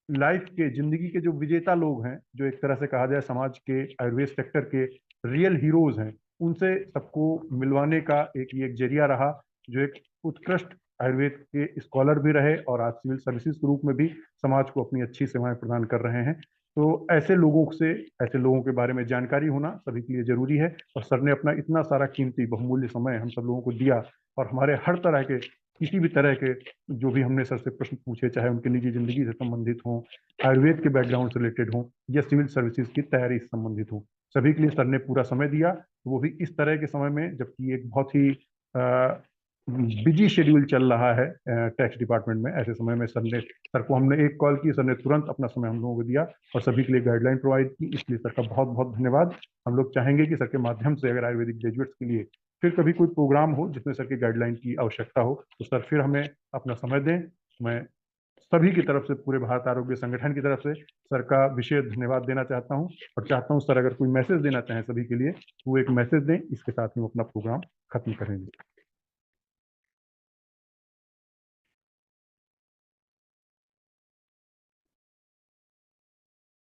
S1: लाइफ के, जिंदगी के जो विजेता लोग हैं, जो एक तरह से कहा जाए समाज के आयुर्वेद सेक्टर के रियल हीरोज हैं, उनसे सबको मिलवाने का ये एक जरिया रहा, जो एक उत्कृष्ट आयुर्वेद के स्कॉलर भी रहे और आज सिविल सर्विसेज के रूप में भी समाज को अपनी अच्छी सेवाएं प्रदान कर रहे हैं। तो ऐसे लोगों से, ऐसे लोगों के बारे में जानकारी होना सभी के लिए जरूरी है। और सर ने अपना इतना सारा कीमती बहुमूल्य समय हम सब लोगों को दिया और हमारे हर तरह के किसी भी तरह के जो भी हमने सर से प्रश्न पूछे, चाहे उनकी निजी जिंदगी से संबंधित हों, आयुर्वेद के बैकग्राउंड से रिलेटेड हों, या सिविल सर्विसेज की तैयारी से संबंधित हों, सभी के लिए सर ने पूरा समय दिया, वो भी इस तरह के समय में जबकि एक बहुत ही बिजी शेड्यूल चल रहा है टैक्स डिपार्टमेंट में। ऐसे समय में सर को हमने एक कॉल की, सर ने तुरंत अपना समय हम लोगों को दिया और सभी के लिए गाइडलाइन प्रोवाइड की। इसलिए सर का बहुत बहुत धन्यवाद। हम लोग चाहेंगे कि सर के माध्यम से अगर आयुर्वेदिक ग्रेजुएट्स के लिए फिर कभी कोई प्रोग्राम हो जिसमें सर की गाइडलाइन की आवश्यकता हो, तो सर फिर हमें अपना समय दें। मैं सभी की तरफ से, पूरे भारत आरोग्य संगठन की तरफ से सर का विशेष धन्यवाद देना चाहता हूं और चाहता हूं सर अगर कोई मैसेज देना चाहें सभी के लिए, तो वो एक मैसेज दें। इसके साथ ही हम अपना प्रोग्राम खत्म करेंगे।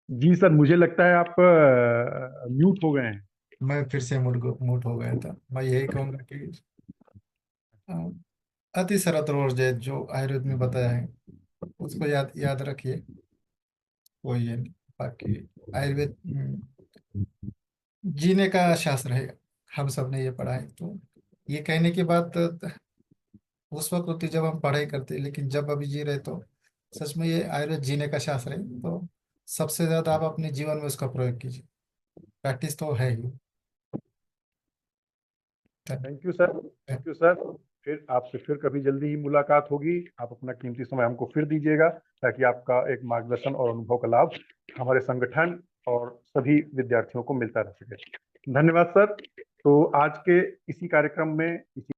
S1: जी सर, मुझे लगता है आप म्यूट हो गए हैं।
S3: मैं फिर से मूड हो गया था। मैं यही कहूँगा कि अ, अति सरल और जो आयुर्वेद में बताया है उसको याद याद रखिए। कोई ये नहीं। बाकी आयुर्वेद जीने का शास्त्र है। हम सब ने ये पढ़ा है, तो ये कहने की बात उस वक्त होती जब हम पढ़ाई करते, लेकिन जब अभी जी रहे तो सच में ये आयुर्वेद जीने का शास्त्र है। तो सबसे ज्यादा आप अपने जीवन में उसका प्रयोग कीजिए। प्रैक्टिस तो है ही।
S1: Thank you sir, thank you sir. फिर आपसे फिर कभी जल्दी ही मुलाकात होगी। आप अपना कीमती समय हमको फिर दीजिएगा ताकि आपका एक मार्गदर्शन और अनुभव का लाभ हमारे संगठन और सभी विद्यार्थियों को मिलता रह सके। धन्यवाद सर। तो आज के इसी कार्यक्रम में इसी